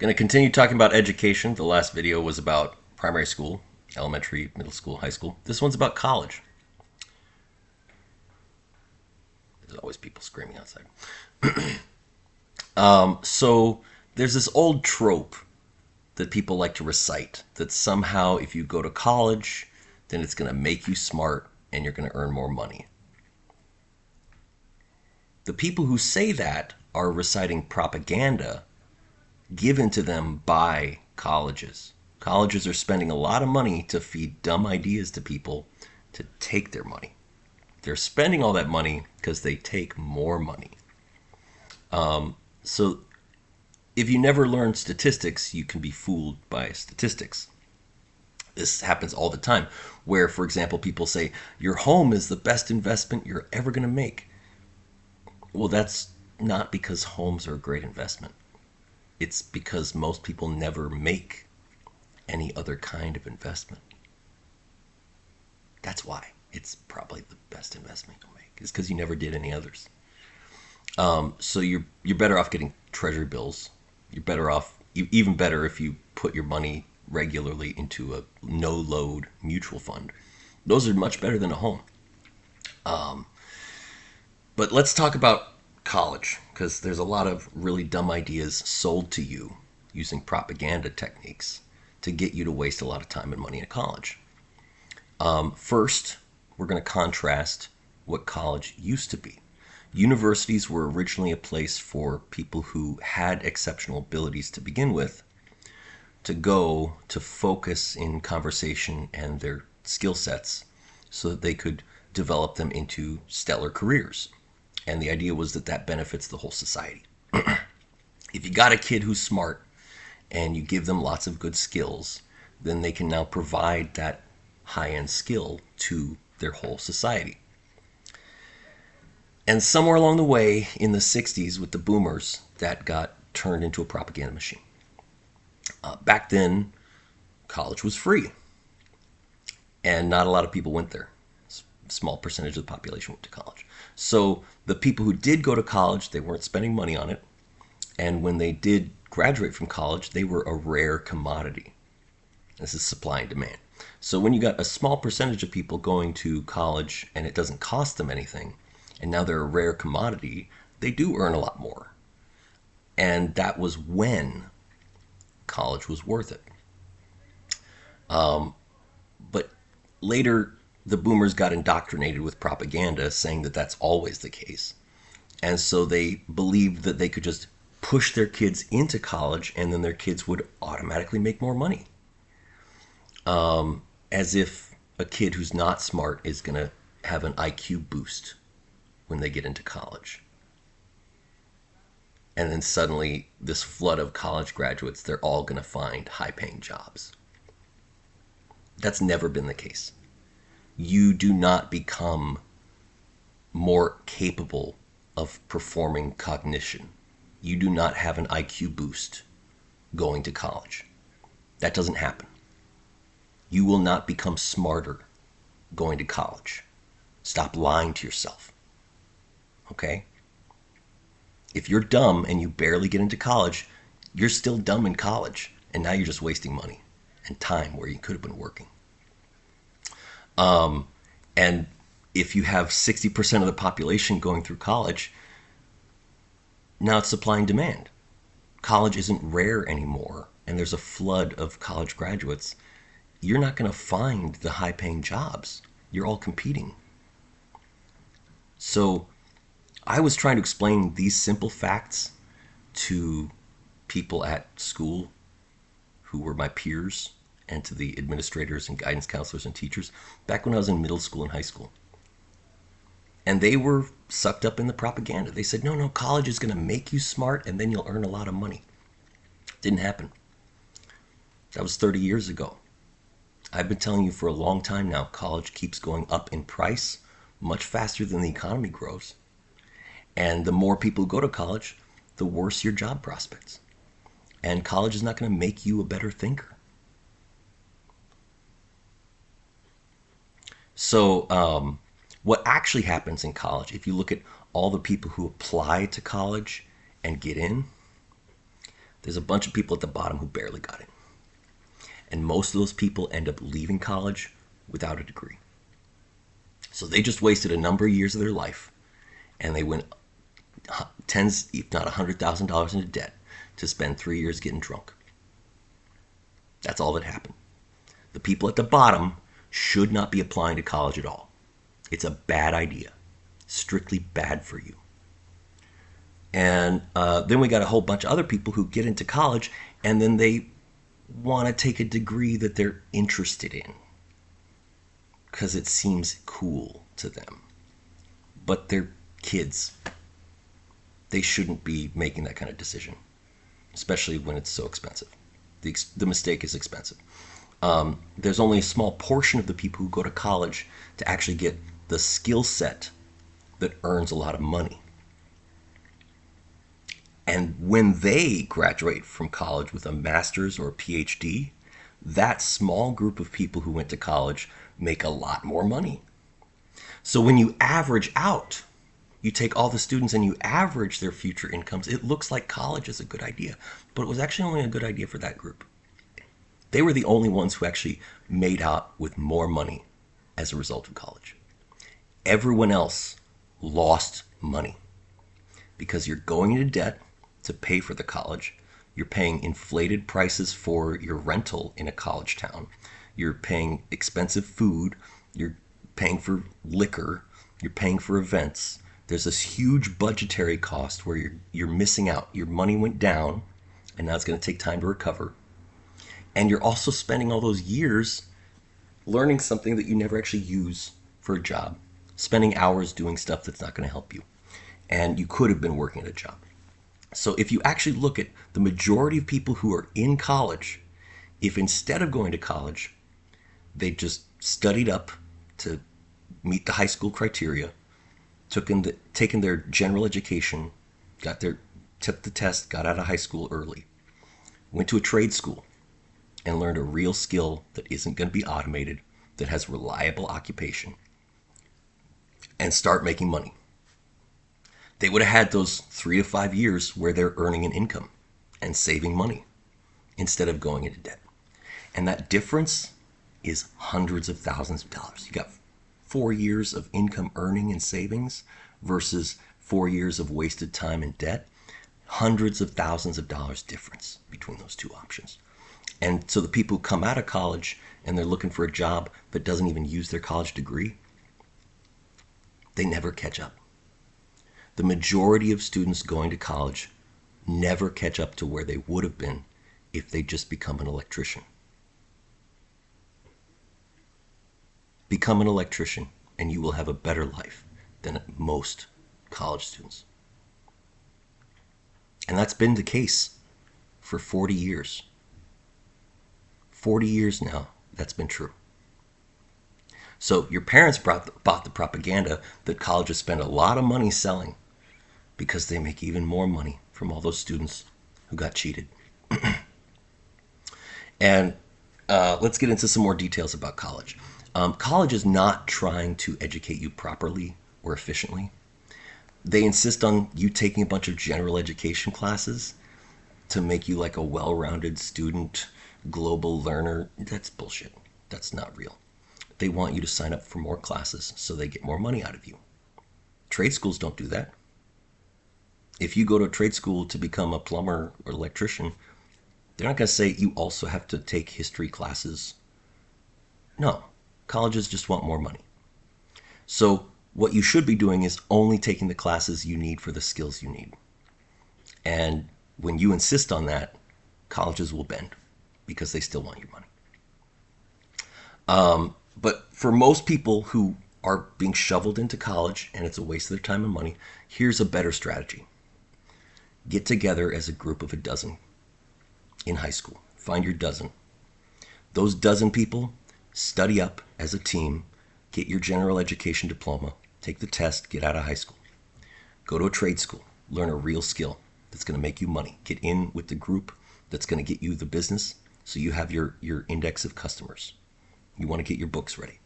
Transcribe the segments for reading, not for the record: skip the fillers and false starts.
Going to continue talking about education. The last video was about primary school, elementary, middle school, high school. This one's about college. There's always people screaming outside. So there's this old trope that people like to recite that somehow if you go to college, then it's going to make you smart and you're going to earn more money. The people who say that are reciting propaganda given to them by colleges. Colleges are spending a lot of money to feed dumb ideas to people to take their money. They're spending all that money because they take more money. So if you never learn statistics, you can be fooled by statistics. This happens all the time, where, for example, people say, your home is the best investment you're ever going to make. Well, that's not because homes are a great investment. It's because most people never make any other kind of investment. That's why it's probably the best investment you'll make. It's because you never did any others. So you're better off getting treasury bills. You're better off, even better if you put your money regularly into a no-load mutual fund. Those are much better than a home. But let's talk about college, because there's a lot of really dumb ideas sold to you using propaganda techniques to get you to waste a lot of time and money at college. First, we're going to contrast what college used to be. Universities were originally a place for people who had exceptional abilities to begin with to go to focus in conversation and their skill sets so that they could develop them into stellar careers. And the idea was that that benefits the whole society. If you got a kid who's smart and you give them lots of good skills, then they can now provide that high-end skill to their whole society. And somewhere along the way in the 60s with the boomers, that got turned into a propaganda machine. Back then, college was free. And not a lot of people went there. A small percentage of the population went to college. So the people who did go to college, they weren't spending money on it. And when they did graduate from college, they were a rare commodity. This is supply and demand. So when you got a small percentage of people going to college and it doesn't cost them anything, and now they're a rare commodity, they do earn a lot more. And that was when college was worth it. But later, the boomers got indoctrinated with propaganda saying that that's always the case. And so they believed that they could just push their kids into college and then their kids would automatically make more money. As if a kid who's not smart is going to have an IQ boost when they get into college. And then suddenly, this flood of college graduates, they're all going to find high-paying jobs. That's never been the case. You do not become more capable of performing cognition. You do not have an IQ boost going to college. That doesn't happen. You will not become smarter going to college. Stop lying to yourself. Okay? If you're dumb and you barely get into college, you're still dumb in college. And now you're just wasting money and time where you could have been working. And if you have 60% of the population going through college, now it's supply and demand. College isn't rare anymore, and there's a flood of college graduates. You're not going to find the high-paying jobs. You're all competing. So I was trying to explain these simple facts to people at school who were my peers and to the administrators and guidance counselors and teachers back when I was in middle school and high school. And they were sucked up in the propaganda. They said, no, college is going to make you smart and then you'll earn a lot of money. Didn't happen. That was 30 years ago. I've been telling you for a long time now, college keeps going up in price much faster than the economy grows. And the more people who go to college, the worse your job prospects. And college is not going to make you a better thinker. So what actually happens in college, if you look at all the people who apply to college and get in, There's a bunch of people at the bottom who barely got in. And most of those people end up leaving college without a degree. So they just wasted a number of years of their life, and they went tens, if not $100,000 into debt to spend 3 years getting drunk. That's all that happened. The people at the bottom should not be applying to college at all. It's a bad idea. Strictly bad for you. And then we got a whole bunch of other people who get into college and then they want to take a degree that they're interested in because it seems cool to them. But they're kids. They shouldn't be making that kind of decision, especially when it's so expensive. The mistake is expensive. There's only a small portion of the people who go to college to actually get the skill set that earns a lot of money. And when they graduate from college with a master's or a PhD, that small group of people who went to college make a lot more money. So when you average out, you take all the students and you average their future incomes, it looks like college is a good idea. But it was actually only a good idea for that group. They were the only ones who actually made out with more money as a result of college. Everyone else lost money because you're going into debt to pay for the college. You're paying inflated prices for your rental in a college town. You're paying expensive food. You're paying for liquor. You're paying for events. There's this huge budgetary cost where you're missing out. Your money went down, and now it's going to take time to recover. And you're also spending all those years learning something that you never actually use for a job, spending hours doing stuff that's not going to help you. And you could have been working at a job. So if you actually look at the majority of people who are in college, if instead of going to college, they just studied up to meet the high school criteria, taken their general education, took the test, got out of high school early, went to a trade school, and learned a real skill that isn't going to be automated, that has reliable occupation, and start making money. They would have had those 3 to 5 years where they're earning an income and saving money instead of going into debt. And that difference is hundreds of thousands of dollars. You got 4 years of income earning and savings versus 4 years of wasted time in debt. Hundreds of thousands of dollars difference between those two options. And so the people who come out of college and they're looking for a job that doesn't even use their college degree, they never catch up. The majority of students going to college never catch up to where they would have been if they just become an electrician. Become an electrician and you will have a better life than most college students. And that's been the case for 40 years. 40 years now, that's been true. So your parents bought the propaganda that colleges spend a lot of money selling because they make even more money from all those students who got cheated. And let's get into some more details about college. College is not trying to educate you properly or efficiently. They insist on you taking a bunch of general education classes to make you like a well-rounded student, global learner. That's bullshit. That's not real. They want you to sign up for more classes so they get more money out of you. Trade schools don't do that. If you go to a trade school to become a plumber or electrician, they're not going to say you also have to take history classes. No, colleges just want more money. So what you should be doing is only taking the classes you need for the skills you need. And when you insist on that, colleges will bend because they still want your money. But for most people who are being shoveled into college and it's a waste of their time and money, here's a better strategy. Get together as a group of a dozen in high school. Find your dozen. Those dozen people, study up as a team, get your general education diploma, take the test, get out of high school. Go to a trade school, learn a real skill that's going to make you money. Get in with the group that's going to get you the business so you have your index of customers. You want to get your books ready.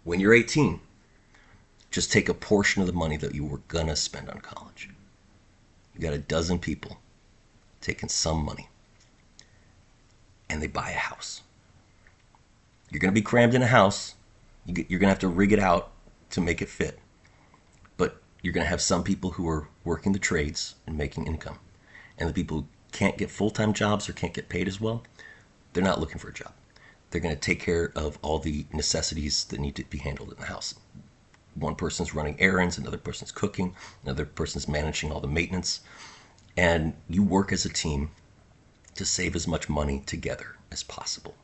When you're 18, just take a portion of the money that you were going to spend on college. You got a dozen people. taking some money, and they buy a house. You're going to be crammed in a house. You're going to have to rig it out to make it fit. But you're going to have some people who are working the trades and making income. And the people who can't get full-time jobs or can't get paid as well, they're not looking for a job. They're going to take care of all the necessities that need to be handled in the house. One person's running errands, another person's cooking, another person's managing all the maintenance. And you work as a team to save as much money together as possible.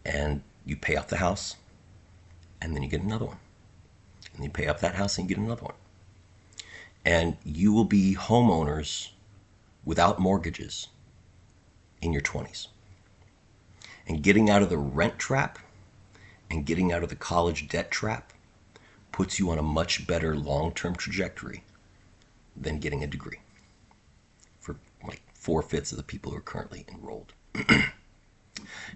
And you pay off the house, and then you get another one. And you pay off that house and you get another one. And you will be homeowners without mortgages in your 20s. And getting out of the rent trap and getting out of the college debt trap puts you on a much better long-term trajectory than getting a degree for like 4/5 of the people who are currently enrolled.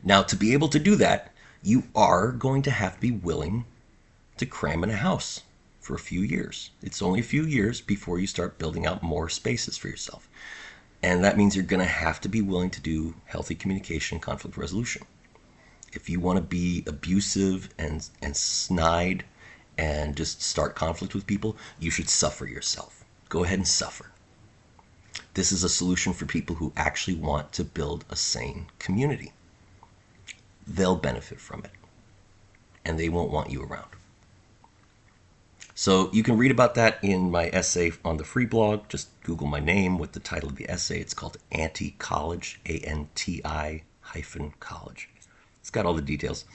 Now, to be able to do that, you are going to have to be willing to cram in a house for a few years. It's only a few years before you start building out more spaces for yourself. And that means you're going to have to be willing to do healthy communication and conflict resolution. If you want to be abusive and snide and just start conflict with people, you should suffer yourself. Go ahead and suffer. This is a solution for people who actually want to build a sane community. They'll benefit from it, and they won't want you around. So you can read about that in my essay on the free blog. Just Google my name with the title of the essay. It's called Anti-College, ANTI-college. It's got all the details.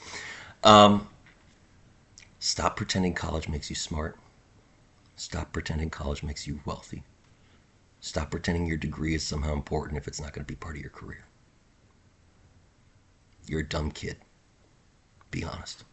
Stop pretending college makes you smart. Stop pretending college makes you wealthy. Stop pretending your degree is somehow important if it's not going to be part of your career. You're a dumb kid. Be honest.